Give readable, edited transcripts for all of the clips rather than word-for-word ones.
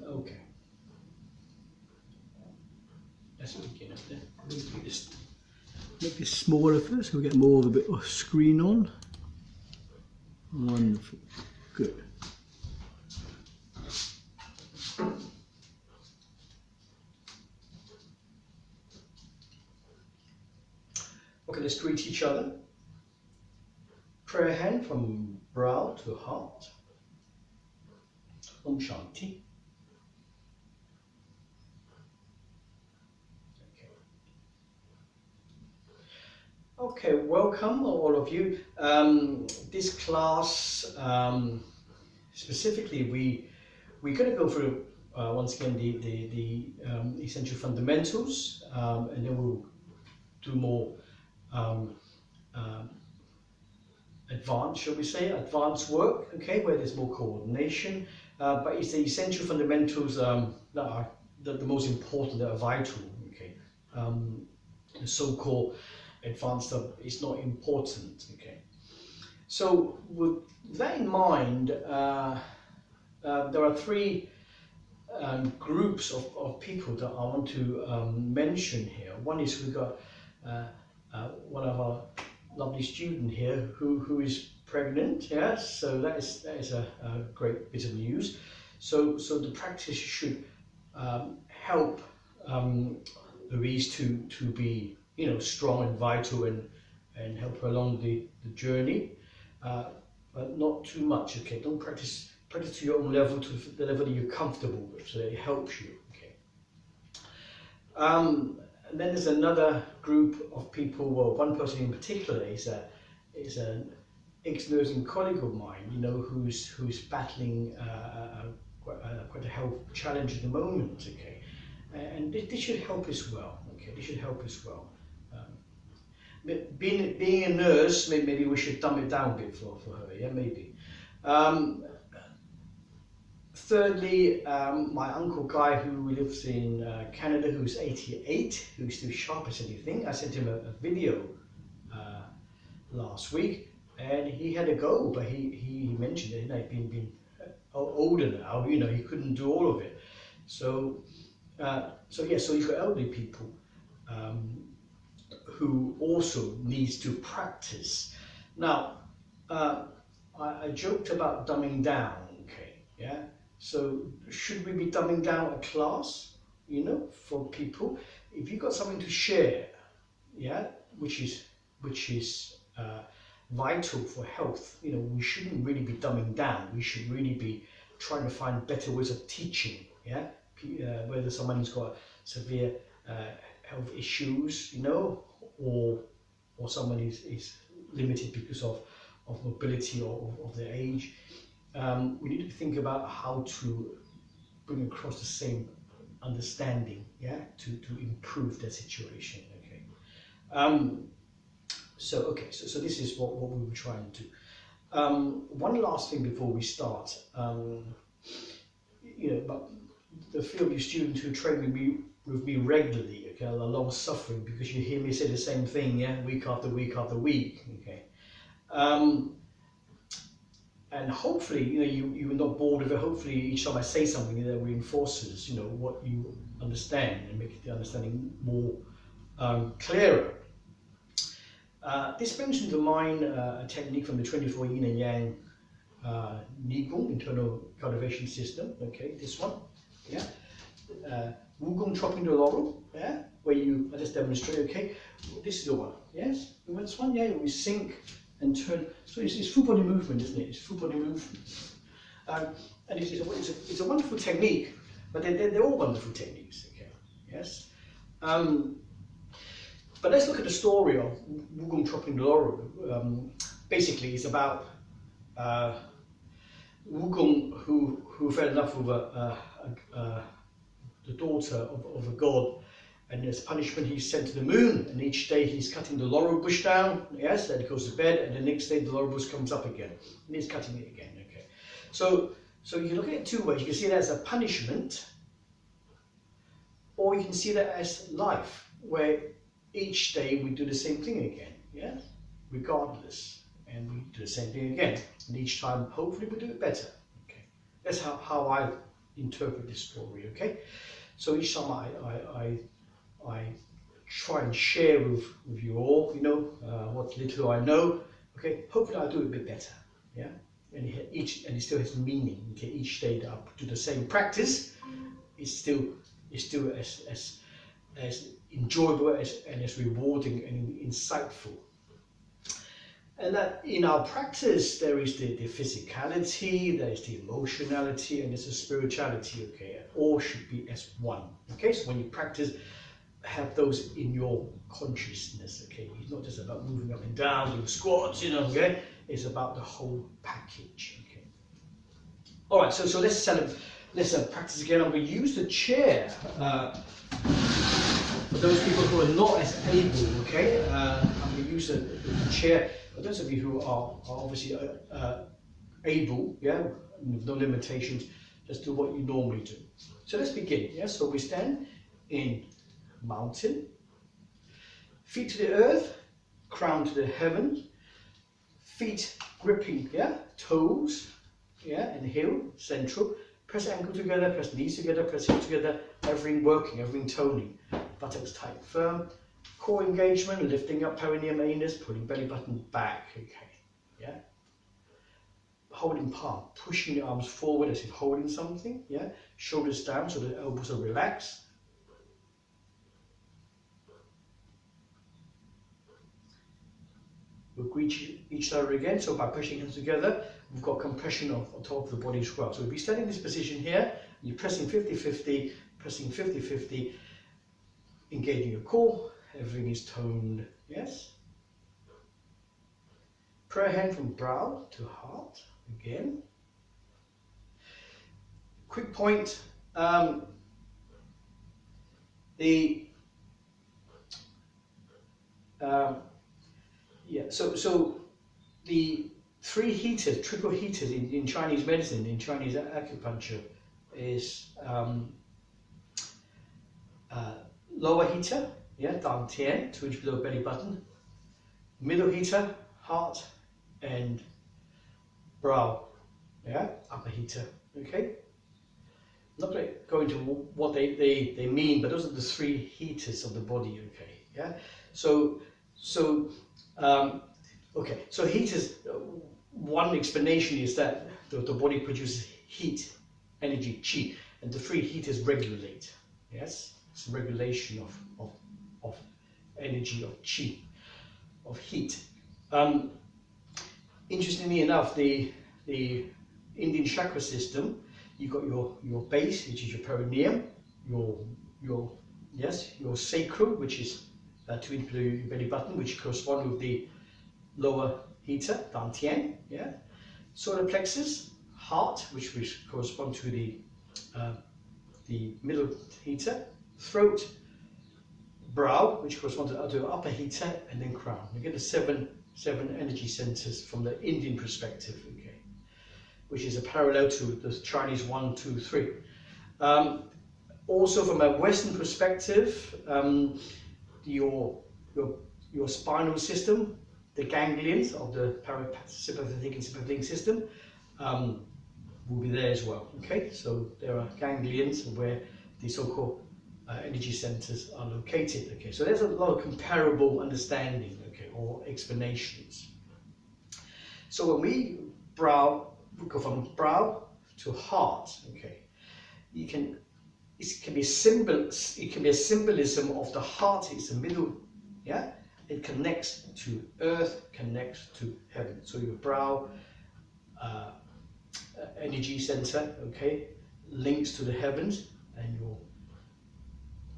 Okay. Let's begin up there. Make this smaller first, so we get more of a bit of screen on. Wonderful. Good. Okay, let's greet each other. Prayer hand from brow to heart. Om Shanti. Okay, welcome all of you. This class, specifically, we're going to go through once again the essential fundamentals, and then we'll do more advanced, shall we say, advanced work. Okay, where there's more coordination, but it's the essential fundamentals that are the most important, that are vital. Okay, the so-called advanced stuff is not important. Okay, so with that in mind, there are three groups of people that I want to mention here. One is we've got one of our lovely student here who is pregnant. Yes, so that is a great bit of news. So the practice should help Louise to be, you know, strong and vital and help her along the journey, but not too much. Okay, don't practice to your own level, to the level that you're comfortable with, so that it helps you. Okay. And then there's another group of people. Well, one person in particular is an ex-nursing colleague of mine, you know, who's battling quite a health challenge at the moment. Okay, and this should help as well. Okay, this should help as well. Being a nurse, maybe we should dumb it down a bit for her. Yeah, maybe. Thirdly, my uncle Guy, who lives in Canada, who's 88, who's still sharp as anything. I sent him a video last week, and he had a go, but he mentioned it. You know, being older now, you know, he couldn't do all of it. So you've got elderly people who also needs to practice. Now, I joked about dumbing down. Okay, yeah. So should we be dumbing down a class, you know, for people? If you've got something to share, yeah, which is vital for health, you know, we shouldn't really be dumbing down. We should really be trying to find better ways of teaching, yeah. Whether someone's got severe health issues, you know, or someone is limited because of mobility or of their age. We need to think about how to bring across the same understanding, yeah, to improve their situation. Okay. So this is what we were trying to do. One last thing before we start. You know, but the few of you students who train with me regularly, okay, are a lot suffering because you hear me say the same thing, yeah, week after week after week. Okay. And hopefully, you know, you're not bored of it. Hopefully, each time I say something, that reinforces, you know, what you understand and make the understanding more clearer. This brings to mind a technique from the 24 Yin and Yang Nigong, internal cultivation system. Okay, this one, yeah. Wugong chopping the laurel, yeah, where I just demonstrate. Okay, this is the one. Yes, you want this one? Yeah, we sink and turn. So it's full body movement, isn't it? It's full body movement, and it's a wonderful technique. But they're all wonderful techniques. Okay, yes. But let's look at the story of Wugong chopping the laurel. Basically, it's about Wugong who fell in love with the daughter of a god, and as punishment he's sent to the moon, and each day he's cutting the laurel bush down, yes, then he goes to bed, and the next day the laurel bush comes up again, and he's cutting it again. Okay, so you can look at it two ways. You can see that as a punishment, or you can see that as life, where each day we do the same thing again. yeah, regardless. And we do the same thing again. And each time, hopefully, we do it better. Okay, that's how I interpret this story. Okay, so each time I try and share with you all, you know, what little I know. Okay, hopefully I do it a bit better. Yeah, and it still has meaning. Okay, each day that I do the same practice is still as enjoyable and as rewarding and insightful. And that in our practice there is the physicality, there is the emotionality, and there's the spirituality. Okay, all should be as one. Okay, so when you practice, have those in your consciousness. Okay, it's not just about moving up and down, doing squats, you know. Okay, it's about the whole package. Okay. All right, so let's practice again. I'm going to use the chair for those people who are not as able. Okay, I'm going to use the chair for those of you who are obviously able. Yeah, with no limitations. Just do what you normally do. So let's begin. Yeah, so we stand in mountain, feet to the earth, crown to the heavens, feet gripping, yeah, toes, yeah, and heel, central, press ankle together, press knees together, press hips together, everything working, everything toning, buttocks tight, firm, core engagement, lifting up perineum, anus, pulling belly button back, okay, yeah, holding palm, pushing the arms forward as if holding something, yeah, shoulders down so the elbows are relaxed. We'll greet each other again, so by pushing hands together, we've got compression on top of the body as well. So we'll be standing in this position here, you're pressing 50-50, pressing 50-50, engaging your core, everything is toned, yes? Prayer hand from brow to heart, again. Quick point, so the three heaters, triple heaters in Chinese medicine, in Chinese acupuncture, is lower heater, yeah, Dantien, 2 inch below belly button, middle heater, heart, and brow, yeah, upper heater, okay. I'm not going to go into what they mean, but those are the three heaters of the body, okay, yeah. Okay, so heaters, one explanation is that the body produces heat, energy, qi, and the three heaters regulate, yes, it's a regulation of energy, of qi, of heat. Interestingly enough, the Indian chakra system, you've got your base, which is your perineum, your sacrum, which is 2 inch below your belly button, which correspond with the lower heater, Dantien, yeah. Solar plexus, heart, which correspond to the middle heater, throat, brow, which correspond to the upper heater, and then crown. You get the seven energy centers from the Indian perspective, okay, which is a parallel to the Chinese 1, 2, 3. Also, from a Western perspective, your spinal system, the ganglions of the parasympathetic and sympathetic system will be there as well. Okay, so there are ganglions where the so-called energy centers are located. Okay, so there's a lot of comparable understanding, okay, or explanations. So when we go from brow to heart, okay, it can be a symbolism of the heart. It's the middle, yeah. It connects to earth, connects to heaven. So your brow energy center, okay, links to the heavens, and your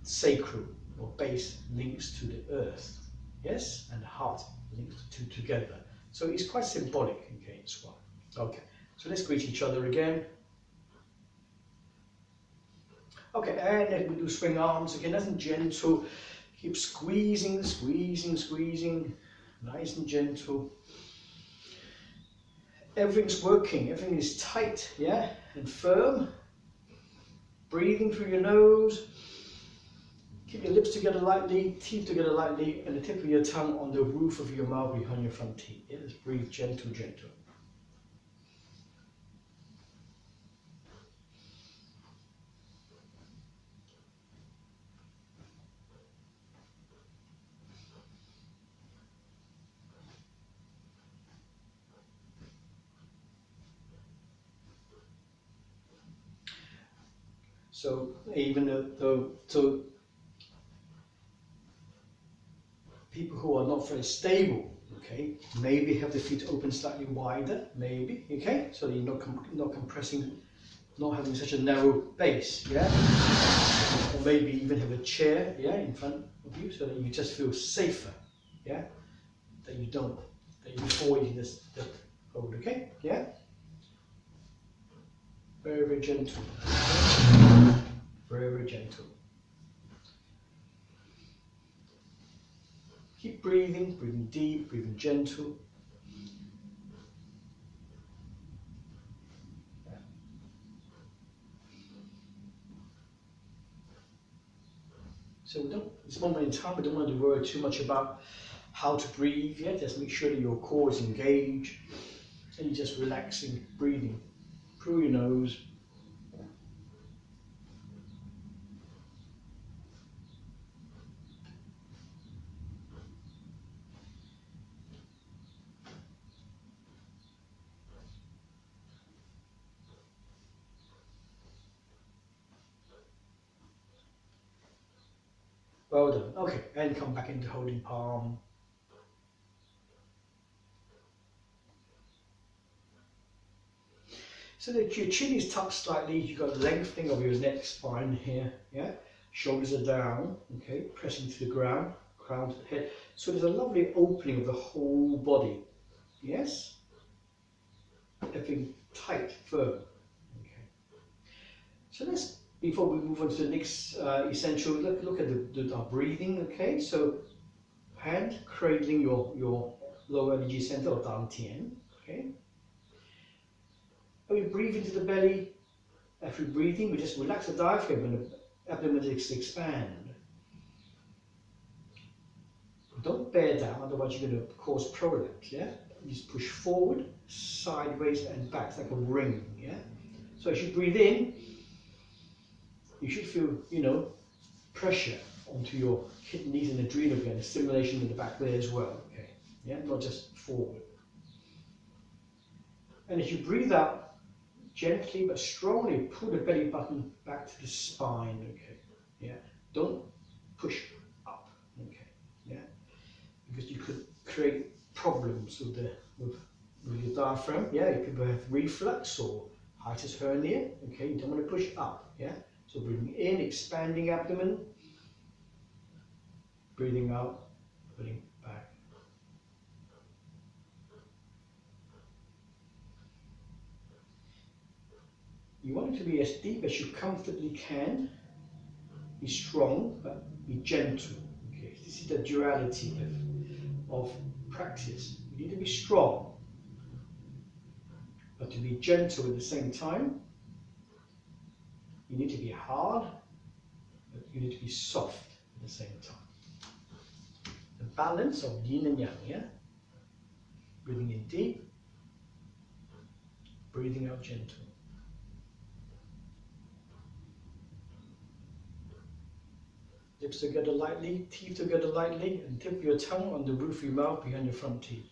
sacrum, your base, links to the earth, yes, and the heart links the two together. So it's quite symbolic, okay, as well. Okay, so let's greet each other again. Okay, and then we do swing arms again, nice and gentle. Keep squeezing, squeezing, squeezing, nice and gentle. Everything's working, everything is tight, yeah, and firm. Breathing through your nose. Keep your lips together lightly, teeth together lightly, and the tip of your tongue on the roof of your mouth behind your front teeth. Yeah, just breathe gentle, gentle. So even though people who are not very stable, okay, maybe have the feet open slightly wider, maybe, okay, so that you're not compressing, not having such a narrow base, yeah, or maybe even have a chair, yeah, in front of you, so that you just feel safer, yeah, that you avoid this hold, okay, yeah, very, very gentle, very, very gentle. Keep breathing, breathing deep, breathing gentle. Yeah. So at this moment in time, we don't want to worry too much about how to breathe yet. Just make sure that your core is engaged and you're just relaxing, breathing through your nose. Well done. Okay, and come back into holding palm. So that your chin is tucked slightly, you've got lengthening of your neck spine here, yeah? Shoulders are down, okay, pressing to the ground, crown to the head. So there's a lovely opening of the whole body, yes? Everything tight, firm, okay. So let's, before we move on to the next essential, look at our breathing, okay? So hand cradling your low energy center or Dantien, okay? And we breathe into the belly. After breathing, we just relax the diaphragm and the abdomen expand. Don't bear down, otherwise you're going to cause prolapse, yeah? You just push forward, sideways and back, it's like a ring, yeah? So as you breathe in, you should feel, you know, pressure onto your kidneys and adrenal gland, stimulation in the back there as well, okay? Yeah, not just forward. And as you breathe out, gently but strongly pull the belly button back to the spine, okay? Yeah, don't push up, okay? Yeah, because you could create problems with your diaphragm. Yeah, if people have reflux or hiatus hernia, okay, you don't want to push up. Yeah, so breathing in, expanding abdomen, breathing out, pulling back. You want it to be as deep as you comfortably can. Be strong, but be gentle. Okay, this is the duality of practice. You need to be strong, but to be gentle at the same time. You need to be hard, but you need to be soft at the same time. The balance of yin and yang, yeah? Breathing in deep, breathing out gentle. Lips together lightly, teeth together lightly, and tip your tongue on the roof of your mouth behind your front teeth.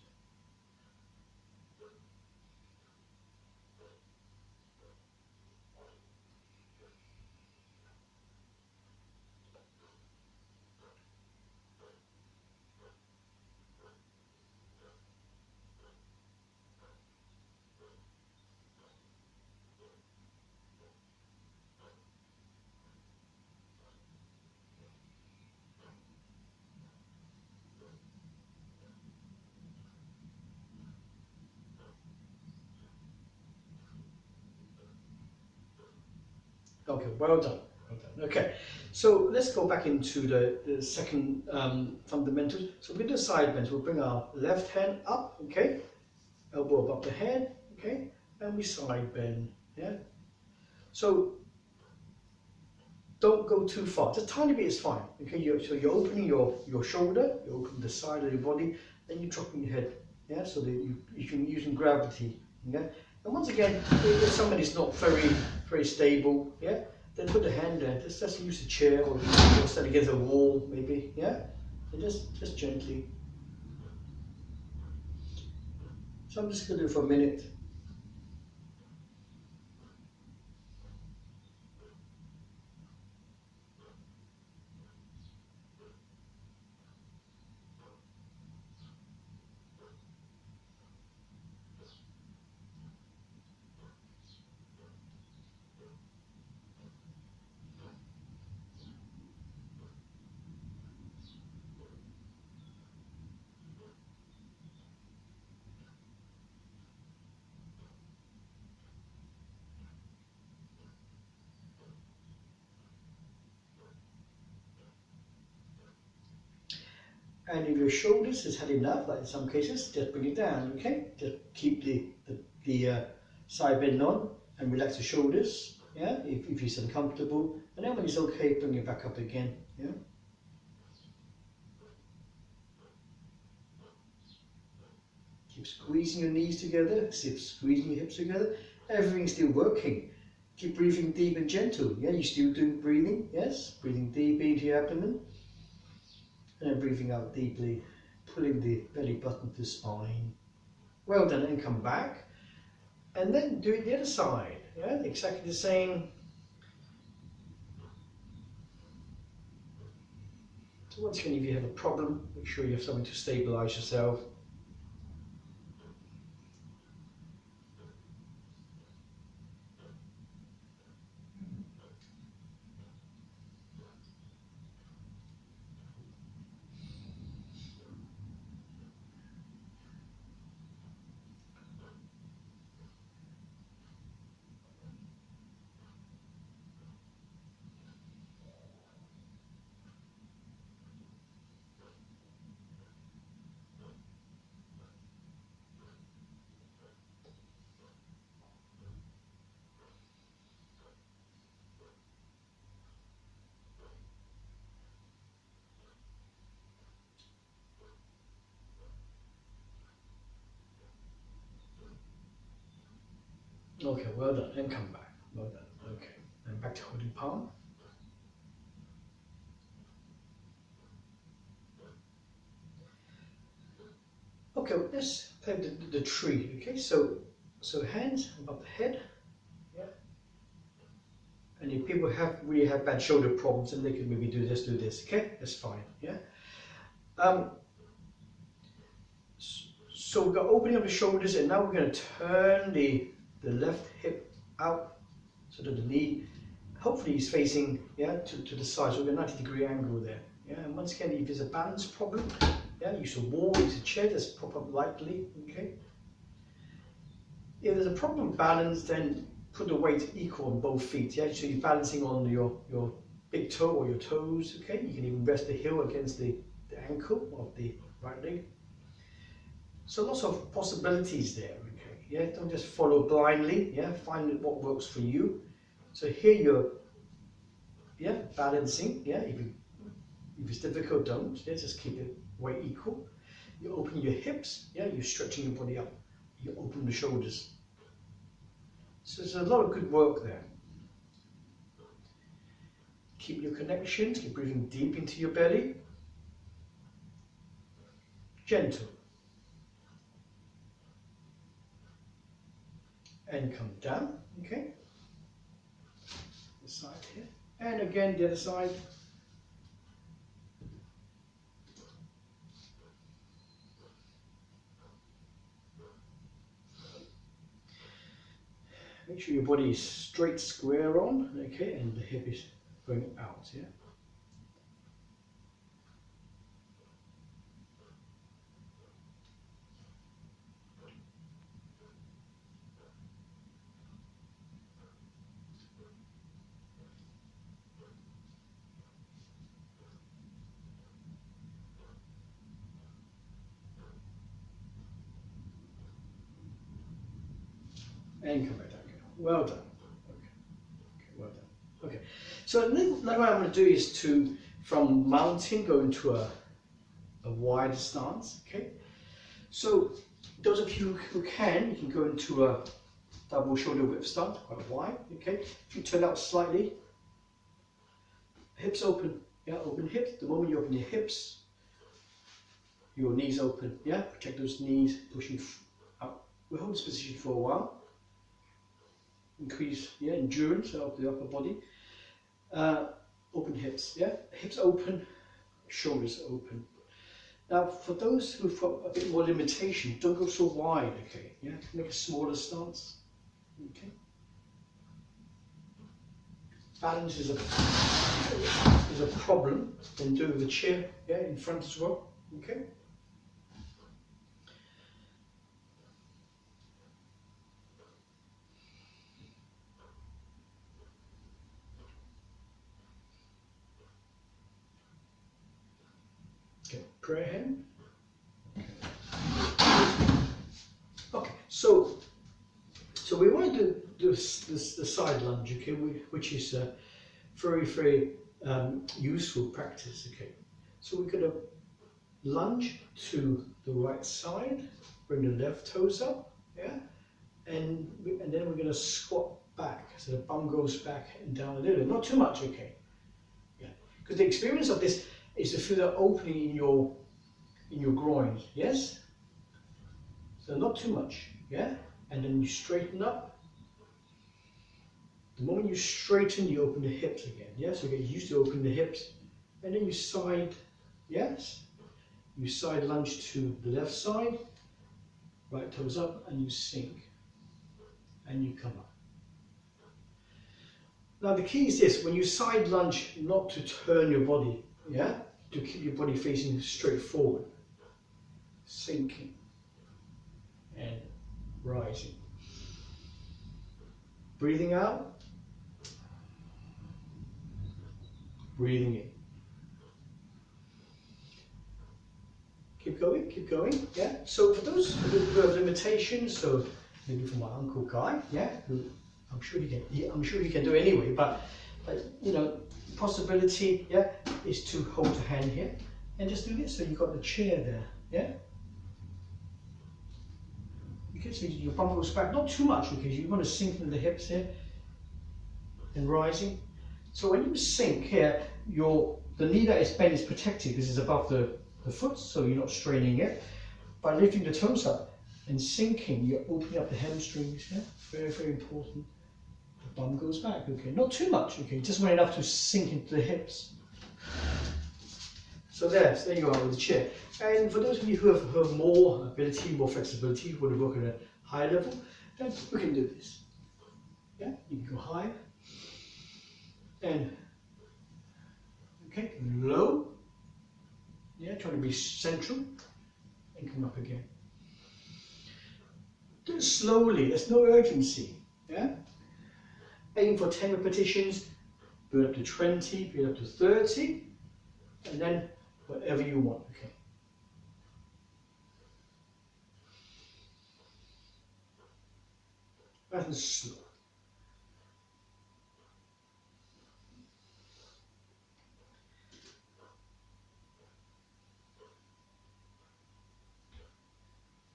Okay, well done. Well done. Okay, so let's go back into the second fundamental. So with the side bends, we'll bring our left hand up, okay, elbow above the head, okay, and we side bend, yeah. So don't go too far. Just a tiny bit is fine. Okay, so you're opening your shoulder, you open the side of your body, then you're dropping your head. Yeah, so that you can using gravity. Yeah, and once again, if somebody's not very stable, yeah, then put the hand there. Just use a chair or stand against a wall, maybe. Yeah, and just gently. So I'm just going to do it for a minute. And if your shoulders has had enough, like in some cases, just bring it down, okay? Just keep the side bend on and relax the shoulders, yeah? If it's uncomfortable. And then when it's okay, bring it back up again, yeah? Keep squeezing your knees together, keep squeezing your hips together. Everything's still working. Keep breathing deep and gentle, yeah? You're still doing breathing, yes? Breathing deep into your abdomen. And then breathing out deeply, pulling the belly button to the spine. Well done, and come back. And then do it the other side, yeah, exactly the same. So once again, if you have a problem, make sure you have something to stabilize yourself. Okay, well done, and come back. Well done, okay. And back to holding palm. Okay, let's play the tree, okay? So hands above the head, yeah? And if people really have bad shoulder problems, then they can maybe do this, okay? That's fine, yeah? So we're going to open up the shoulders, and now we're going to turn the left hip out so that the knee hopefully is facing, yeah, to the side. So we've got a 90-degree angle there. Yeah, and once again, if there's a balance problem, yeah, use a wall, use a chair, just prop up lightly, okay? If there's a problem with balance, then put the weight equal on both feet, yeah? So you're balancing on your big toe or your toes, okay? You can even rest the heel against the ankle of the right leg. So lots of possibilities there, okay? Yeah, don't just follow blindly, yeah? Find what works for you. So here you're, yeah, balancing, yeah? If it's difficult, don't, yeah? Just keep it weight equal. You open your hips, yeah? You're stretching your body up. You open the shoulders. So there's a lot of good work there. Keep your connections, keep breathing deep into your belly. Gentle. And come down, okay? This side here. And again, the other side. Make sure your body is straight, square on, okay? And the hip is going out, yeah? And come back down again. Well done. Okay, well done. Okay, So like what I'm going to do is to, from mountain, go into a wider stance, okay? So those of you who can, you can go into a double shoulder width stance, quite wide, okay? If you turn out slightly, hips open, yeah, open hips. The moment you open your hips, your knees open, yeah? Protect those knees, pushing out. We'll hold this position for a while. Increase, yeah, endurance of the upper body. Open hips, yeah? Hips open, shoulders open. Now, for those who've got a bit more limitation, don't go so wide, okay? Yeah, make a smaller stance, okay? Balance is a problem, then do it with a chair, yeah, in front as well, okay? Okay, prayer hand. Okay, so we want to do the side lunge, okay, which is a very, very useful practice, okay. So we're going to lunge to the right side, bring the left toes up, yeah, and then we're going to squat back, so the bum goes back and down a little, not too much, okay, yeah, because the experience of this is to feel the opening in your groin, yes, so not too much, yeah, and then you straighten up. The moment you straighten, you open the hips again, yes, so you get used to opening the hips, and then you side, yes, you side lunge to the left side, right toes up, and you sink, and you come up. Now the key is this, when you side lunge, not to turn your body, yeah, to keep your body facing straight forward, sinking, and rising. Breathing out, breathing in. Keep going, yeah. So for those who have limitations, so maybe for my Uncle Guy, yeah, who I'm sure he can do it anyway, but you know, possibility, yeah, is to hold a hand here and just do this. So you've got the chair there, yeah. You can see your bum goes back, not too much because you want to sink into the hips here and rising. So when you sink here, the knee that is bent is protected because it's above the foot, so you're not straining it. By lifting the toes up and sinking, you're opening up the hamstrings. Yeah, very, very important. The bum goes back. Okay, not too much. Okay, just not enough to sink into the hips. So there you are with the chair. And for those of you who have more ability, more flexibility, who want to work at a high level, then we can do this. Yeah, you can go high and okay, low. Yeah, trying to be central and come up again. Do it slowly, there's no urgency. Yeah? Aim for 10 repetitions, build up to 20, build up to 30, and then whatever you want. Okay. Nice and slow.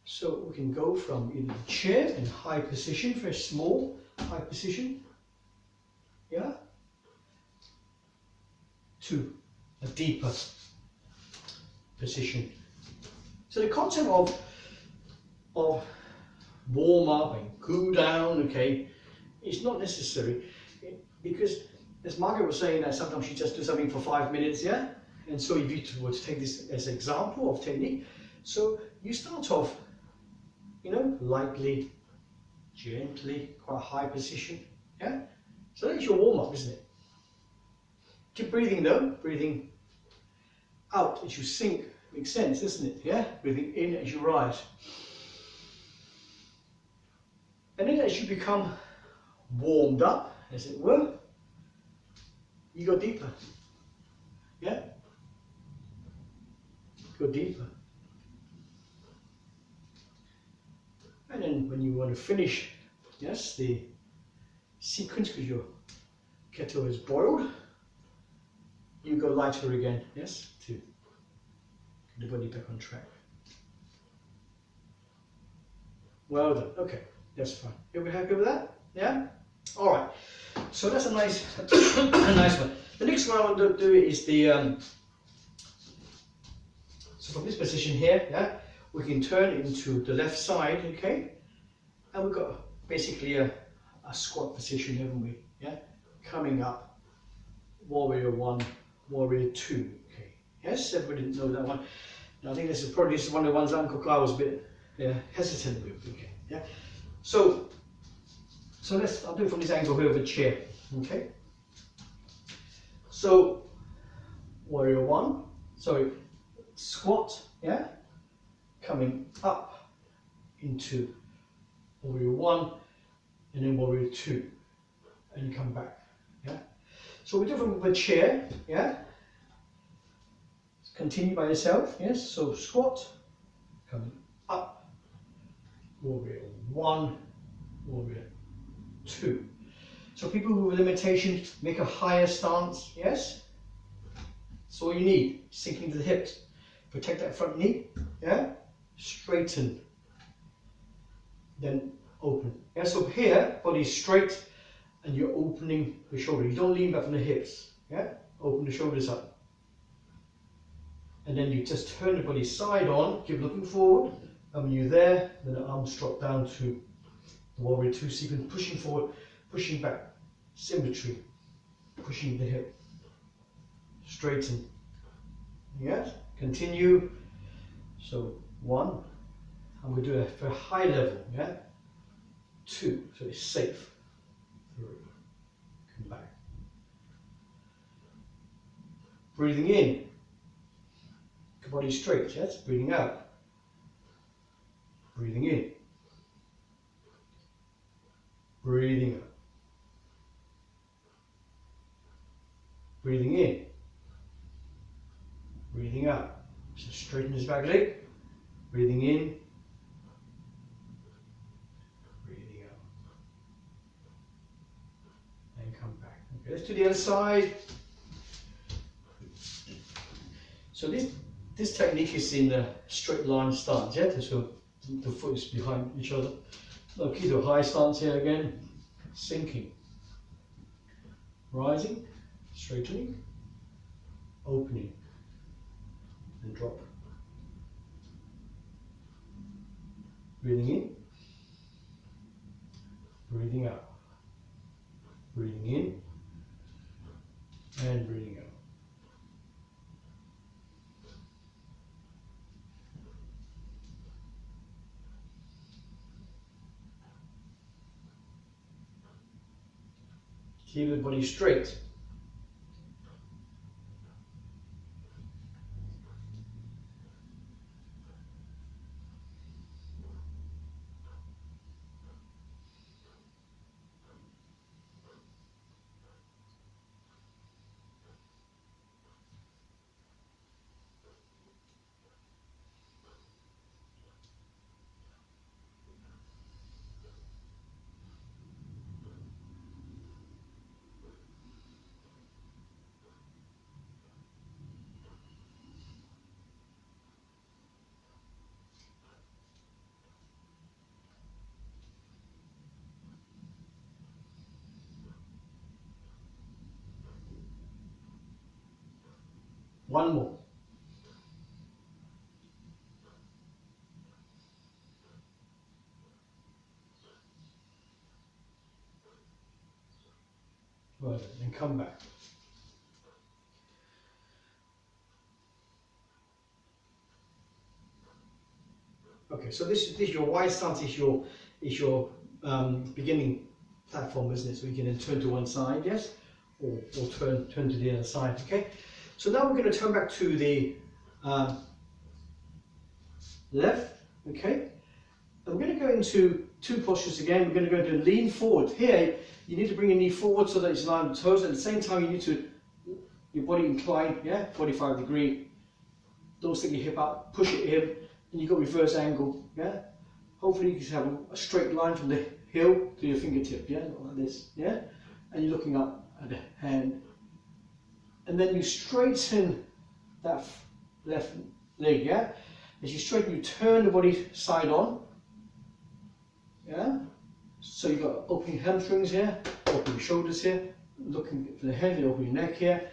So we can go from in the chair in high position, very small, high position, yeah, to a deeper position. So the concept of warm up and cool down, okay, is not necessary because as Marke was saying that sometimes you just do something for 5 minutes, yeah, and so if you were to take this as an example of technique, so you start off, you know, lightly, gently, quite a high position, yeah? So that's your warm-up, isn't it? Keep breathing though, breathing out as you sink, makes sense, doesn't it, yeah? Breathing in as you rise. And then as you become warmed up, as it were, you go deeper, yeah? Go deeper. And then when you want to finish, yes, the sequence because your kettle is boiled, you go lighter again, yes, to get the body back on track. Well done. Okay, that's fine. You'll be happy with that? Yeah? Alright. So that's a nice a nice one. The next one I want to do is the so from this position here, yeah, we can turn into the left side, okay? And we've got basically a squat position, haven't we? Yeah? Coming up, warrior 1, warrior 2. Okay. Yes, everybody know that one. And I think this is probably one of the ones that Uncle Carl was a bit hesitant with. Okay. Yeah. So I'll do it from this angle here of a chair. Okay. So warrior 1, sorry, squat, yeah, coming up into warrior 1 and then warrior 2 and you come back, yeah. So we do it from a chair, yeah. Continue by yourself, yes. So squat, coming up, warrior 1, warrior 2. So people with limitations make a higher stance, yes. That's all you need. Sinking to the hips, protect that front knee, yeah. Straighten, then open. Yeah. So here, body straight, and you're opening the shoulder. You don't lean back from the hips, yeah. Open the shoulders up, and then you just turn the body side on. Keep looking forward, and when you're there, then the arms drop down to the warrior 2 sequence, pushing forward, pushing back, symmetry, pushing the hip, straighten, yes, continue. So 1, and we do it for a high level, yeah, 2, so it's safe, 3, come back, breathing in, body straight, yes, breathing out, breathing in, breathing out, breathing in, breathing out. So straighten his back leg, breathing in, breathing out, and come back. Okay, let's do the other side. So this technique is in the straight line stance, yeah? So the foot is behind each other. Okay, to a high stance here again, sinking, rising, straightening, opening, and drop. Breathing in, breathing out, breathing in, and breathing out. Keep the body straight. One more. Right, and come back. Okay, so this is your wide stance is your beginning platform, isn't it? So you can then turn to one side, yes, or turn to the other side. Okay. So now we're going to turn back to the left, okay? And we're going to go into 2 postures again. We're going to go into lean forward. Here, you need to bring your knee forward so that it's in line with the toes. At the same time, you need to, your body incline, yeah, 45 degree. Don't stick your hip out, push it in, and you've got reverse angle, yeah? Hopefully you can have a straight line from the heel to your fingertip, yeah, like this, yeah? And you're looking up at the hand, and then you straighten that left leg, yeah? As you straighten, you turn the body side on, yeah? So you've got opening hamstrings here, opening shoulders here, looking for the head, you open your neck here,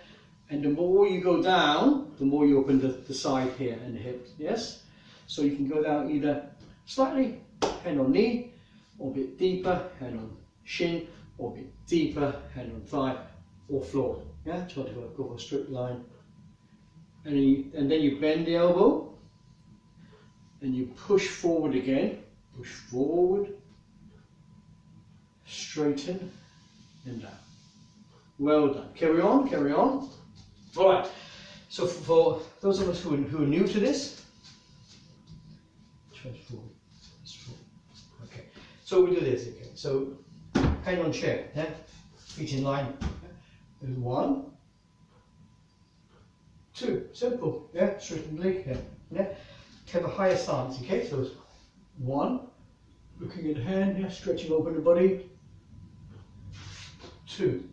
and the more you go down, the more you open the side here and the hips, yes? So you can go down either slightly, hand on knee, or a bit deeper, hand on shin, or a bit deeper, hand on thigh, or floor, yeah? Try to go for a straight line. And then you bend the elbow, and you push forward again, push forward, straighten, and down. Well done. Carry on, carry on. All right. So for those of us who are new to this, transform. Okay. So we do this. Okay. So hand on chair. Yeah. Feet in line. And 1, 2. Simple. Yeah. Straighten the leg. Yeah. Yeah. Have a higher stance. Okay. So it's 1. Looking at the hand. Yeah. Stretching open the body. 2.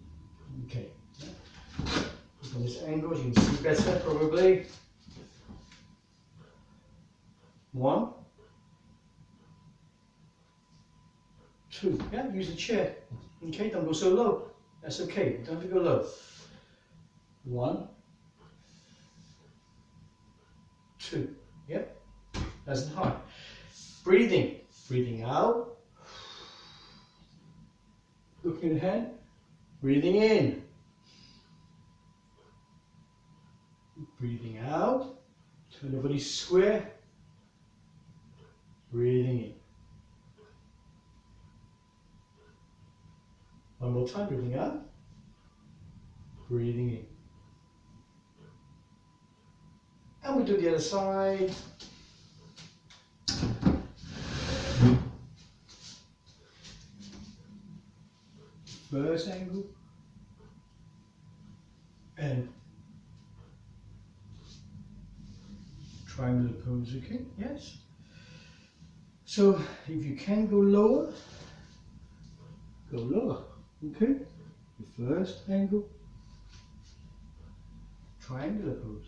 Okay. Yeah. From this angle, you can see better probably. 1, 2. Yeah, use the chair. Okay, don't go so low. That's okay. Don't have to go low. 1, 2. Yep. Nice and high. Breathing. Breathing out. Looking at the hand. Breathing in. Breathing out. Turn the body square. Breathing in. One more time. Breathing out. Breathing in. And we do the other side. First angle. And triangular pose, okay? Yes. So if you can go lower, go lower, okay? The first angle, triangular pose.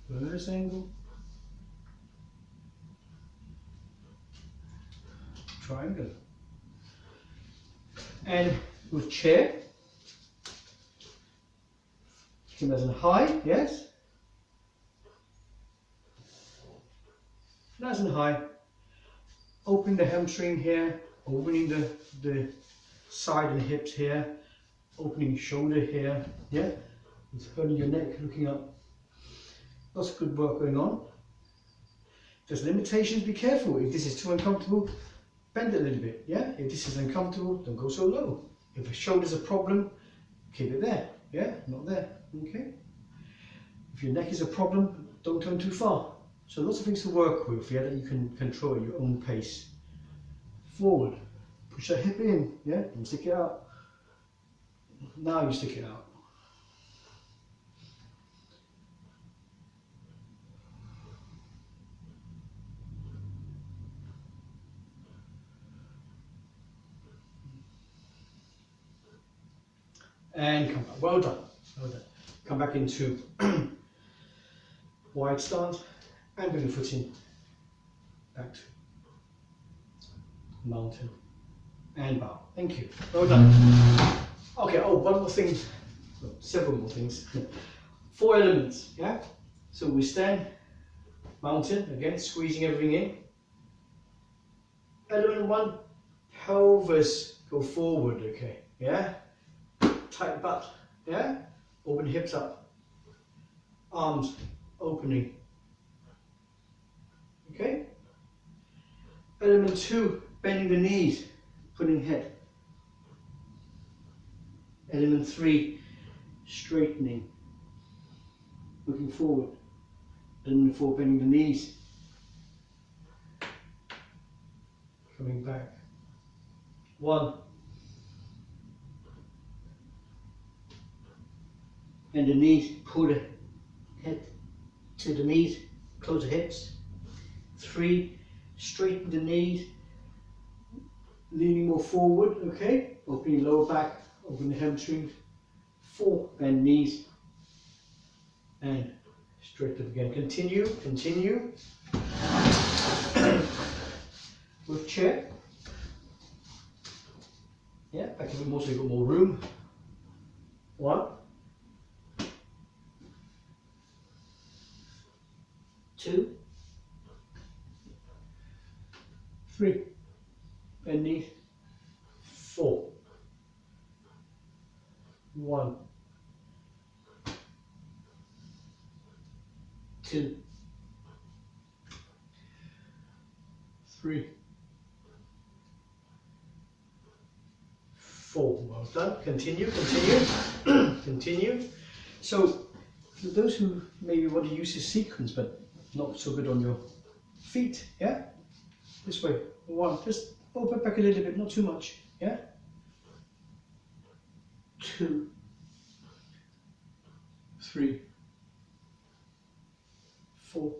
First angle, triangular. And with chair, keep nice and high, yes? Nice and high. Opening the hamstring here, opening the side and hips here, opening shoulder here, yeah? It's holding your neck, looking up. Lots of good work going on. Just limitations, be careful. If this is too uncomfortable, bend it a little bit, yeah? If this is uncomfortable, don't go so low. If the shoulder's a problem, keep it there, yeah? Not there, okay? If your neck is a problem, don't turn too far. So lots of things to work with, yeah, that you can control at your own pace. Forward, push that hip in, yeah, and stick it out. Now you stick it out. And come back. Well done. Well done. Come back into wide stance and bring the foot in. Back to mountain and bow. Thank you. Well done. Okay, oh, one more thing. Well, several more things. 4 elements, yeah? So we stand, mountain, again, squeezing everything in. Element 1, pelvis, go forward, okay, yeah? Tight butt, yeah? Open hips up. Arms opening. Okay? Element 2, bending the knees, putting head. Element 3, straightening, looking forward. Element 4, bending the knees. Coming back. 1. And the knees, pull the head to the knees, close the hips. 3, straighten the knees, leaning more forward, okay? Open your lower back, open the hamstrings. 4, bend knees, and straight up again. Continue, continue. With chair. Yeah, back a bit more so you've got more room. 1, 2, 3, bend knees, 4, 1, 2, 3, 4. Well done. Continue, continue, continue. So, for those who maybe want to use this sequence but not so good on your feet, yeah? This way. 1, just open back a little bit, not too much, yeah? 2, 3, 4.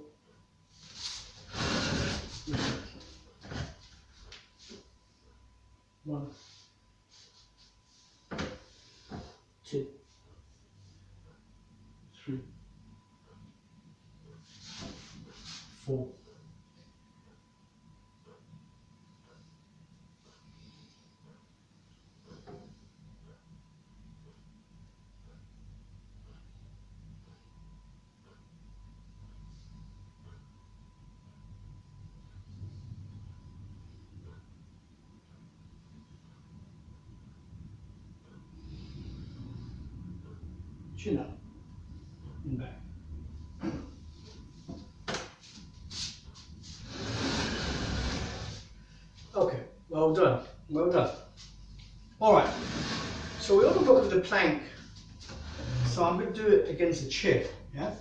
1, 2, 3, 4. Chin up and back. Okay, well done, well done. All right, so we ought to work with the plank. So I'm going to do it against a chair, yeah?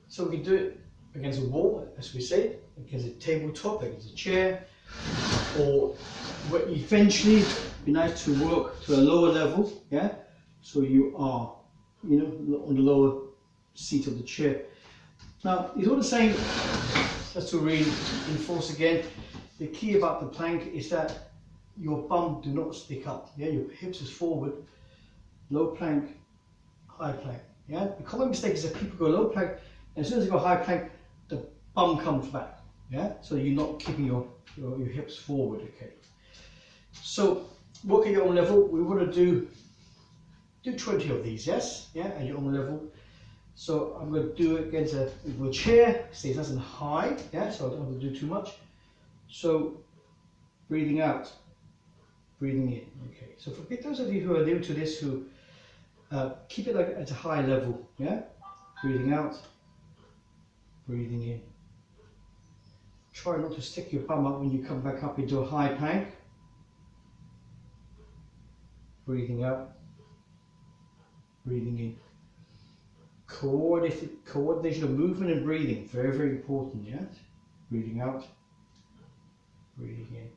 So we can do it against a wall, as we said, against a tabletop, against a chair, or eventually it'd be nice to work to a lower level, yeah? So you are, you know, on the lower seat of the chair. Now, it's all the same, just to reinforce again, the key about the plank is that your bum do not stick up, yeah? Your hips is forward, low plank, high plank, yeah? The common mistake is that people go low plank, and as soon as they go high plank, the bum comes back, yeah? So you're not keeping your hips forward, okay? So, work at your own level. We want to do 20 of these, yes? Yeah, at your own level. So I'm going to do it against a chair, stays nice and high, yeah? So I don't have to do too much. So, breathing out, breathing in, okay? So for those of you who are new to this, who keep it like at a high level, yeah? Breathing out, breathing in. Try not to stick your bum up when you come back up into a high plank. Breathing out, breathing in. Coordination of movement and breathing, very, very important, yeah? Breathing out, breathing in.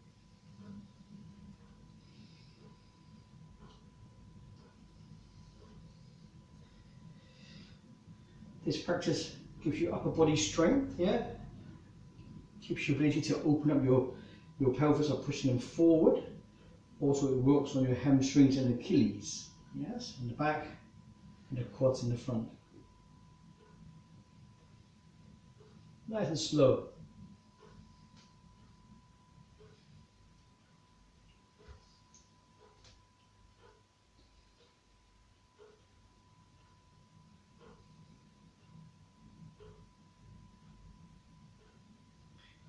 This practice gives you upper body strength, yeah? Keeps your ability to open up your pelvis by pushing them forward. Also, it works on your hamstrings and Achilles, yes? In the back and the quads in the front. Nice and slow.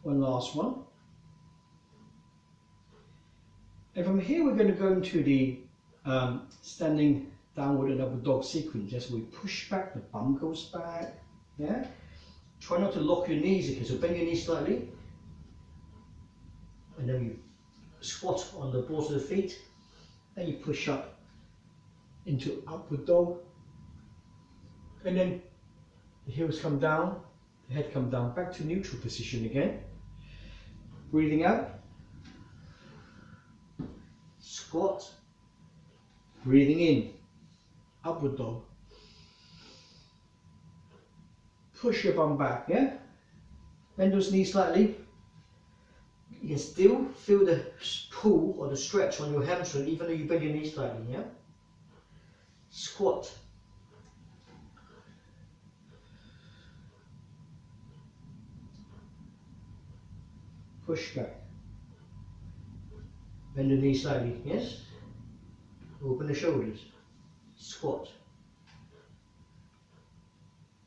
One last one. And from here we're going to go into the standing downward and upward dog sequence. Yes, we push back, the bum goes back, yeah? Try not to lock your knees, okay, so bend your knees slightly. And then you squat on the balls of the feet. Then you push up into upward dog. And then the heels come down, the head come down, back to neutral position again. Breathing out. Squat. Breathing in. Upward dog. Push your bum back, yeah? Bend those knees slightly. You can still feel the pull or the stretch on your hamstring even though you bend your knees slightly, yeah? squat, push back, bend the knee slightly, yes, open the shoulders, squat,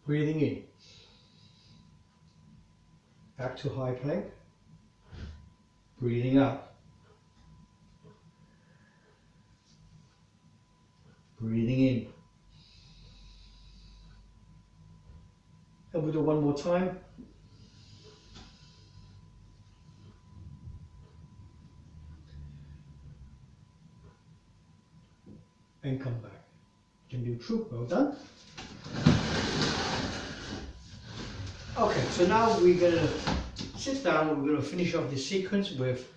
breathing in, back to high plank, breathing out, breathing in. And we'll do one more time. And come back. Can do true, well done. Okay, so now we're going to sit down. We're going to finish off this sequence with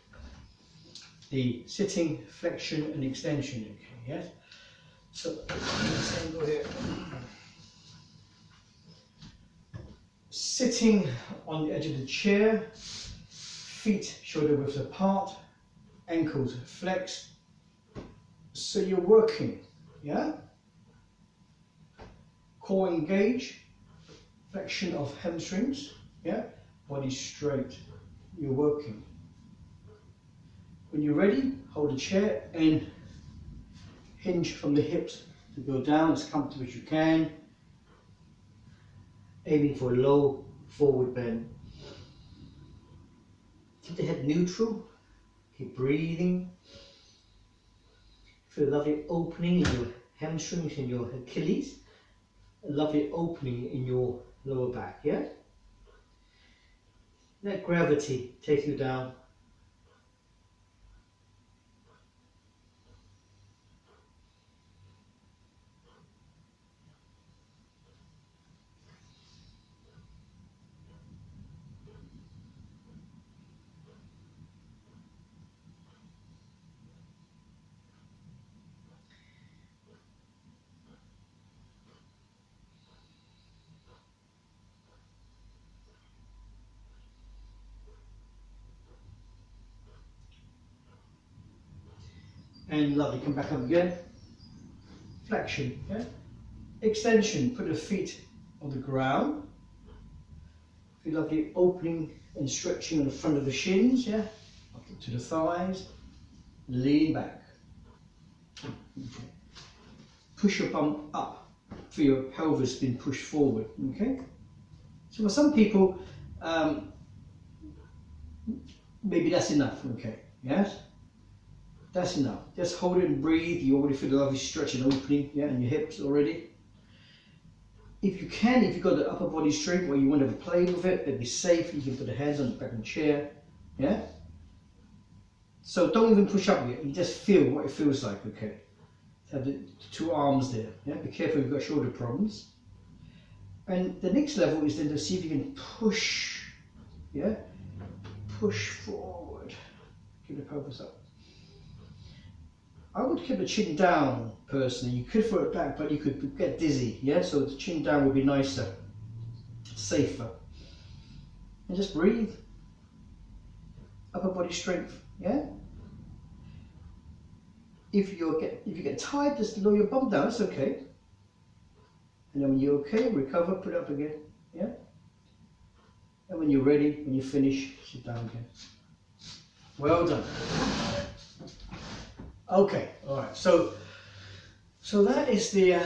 the sitting, flexion and extension. Okay, yes? So let's go here. Sitting on the edge of the chair, feet shoulder width apart, ankles flexed. So you're working, yeah? Core engage, flexion of hamstrings, yeah? Body straight, you're working. When you're ready, hold the chair and hinge from the hips to go down as comfortable as you can, aiming for a low forward bend. Keep the head neutral, keep breathing. Feel a lovely opening in your hamstrings and your Achilles, a lovely opening in your lower back, yeah? Let gravity take you down. And lovely, come back up again. Flexion, yeah? Extension, put the feet on the ground. Feel lovely opening and stretching on the front of the shins, yeah? Up to the thighs. Lean back. Okay. Push your bum up. Feel your pelvis being pushed forward, okay? So for some people, maybe that's enough, okay? Yes? That's enough. Just hold it and breathe. You already feel the lovely stretch and opening, yeah, in your hips already. If you can, if you've got the upper body strength where you want to play with it, it'd be safe. You can put the hands on the back of the chair, yeah. So don't even push up yet. You just feel what it feels like, okay. Have the two arms there, yeah. Be careful if you've got shoulder problems. And the next level is then to see if you can push, yeah, push forward. Keep the pelvis up. I would keep the chin down, personally. You could throw it back, but you could get dizzy, yeah? So the chin down would be nicer, safer. And just breathe. Upper body strength, yeah? If you get tired, just lower your bum down, it's okay. And then when you're okay, recover, put it up again, yeah? And when you're ready, when you finish, sit down again. Well done. Okay, all right. So that is the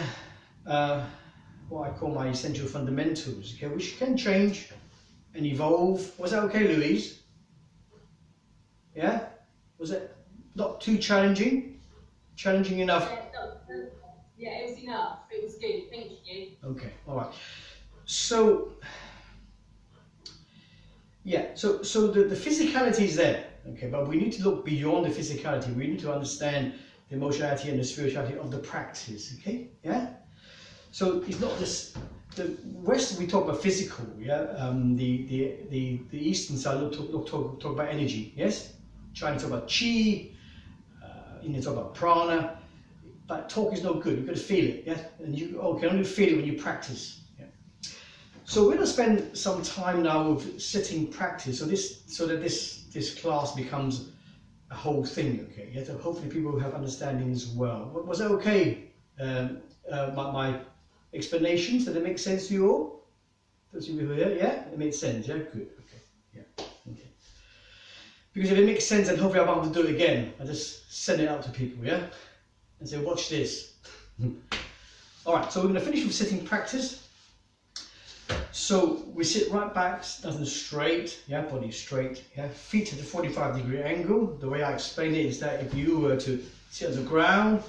what I call my essential fundamentals. Okay, which can change and evolve. Was that okay, Louise? Yeah. Was it not too challenging? Challenging enough? Yeah, it was enough. It was good. Thank you. Okay, all right. So yeah. So the physicality is there. Okay, but we need to look beyond the physicality. We need to understand the emotionality and the spirituality of the practice. Okay, yeah. So it's not just the West. We talk about physical. Yeah. The Eastern side talk about energy. Yes. China talk about chi. India talk about prana. But talk is no good. You've got to feel it. Yeah. And you can only feel it when you practice. So we're going to spend some time now with sitting practice, so that this class becomes a whole thing, okay? Yeah, so hopefully people will have understanding as well. Was that okay, my explanations? Does it make sense to you all? Does you hear? Yeah, it makes sense. Yeah, good. Okay. Yeah. Okay. Because if it makes sense, then hopefully I'll be able to do it again. I just send it out to people. Yeah, and say, watch this. All right. So we're going to finish with sitting practice. So we sit right back, nice and straight. Yeah, body straight. Yeah, feet at a 45-degree angle. The way I explain it is that if you were to sit on the ground,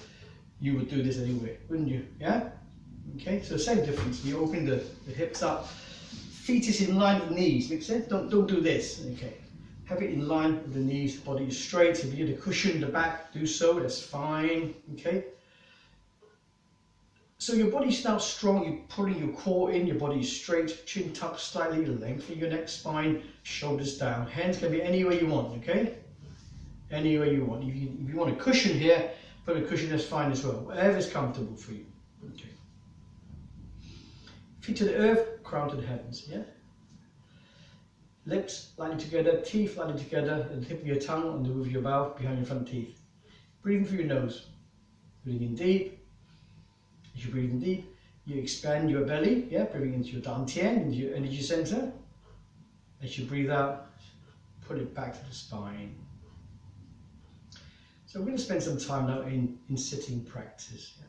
you would do this anyway, wouldn't you? Yeah? Okay, so same difference. You open the hips up. Feet is in line with the knees. Make sense? Don't do this. Okay. Have it in line with the knees. Body is straight. If you need a cushion in the back, do so. That's fine. Okay. So your body's now strong. You're pulling your core in. Your body is straight. Chin tucked slightly. Lengthen your neck, spine, shoulders down. Hands can be anywhere you want. Okay. Anywhere you want. If you want a cushion here, put a cushion. That's fine as well. Whatever's comfortable for you. Okay. Feet to the earth, crown to the heavens, yeah? Lips lining together, teeth lining together, and the tip of your tongue on the roof of your mouth, behind your front teeth. Breathing through your nose. Breathing in deep. As you breathe in deep, you expand your belly, yeah? Breathing into your Dantien, into your energy center. As you breathe out, put it back to the spine. So we're going to spend some time now in sitting practice. Yeah?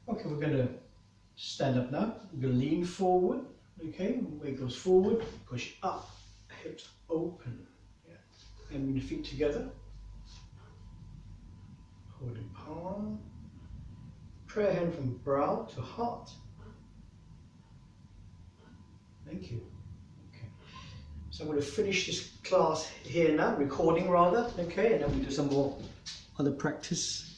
Okay, we're going to stand up now. We're going to lean forward. Okay, weight goes forward, push up, hips open. Yeah. And bring the feet together. Holding palm. Prayer hand from brow to heart. Thank you. Okay. So I'm going to finish this class here now, recording rather. Okay, and then we do some more other practice.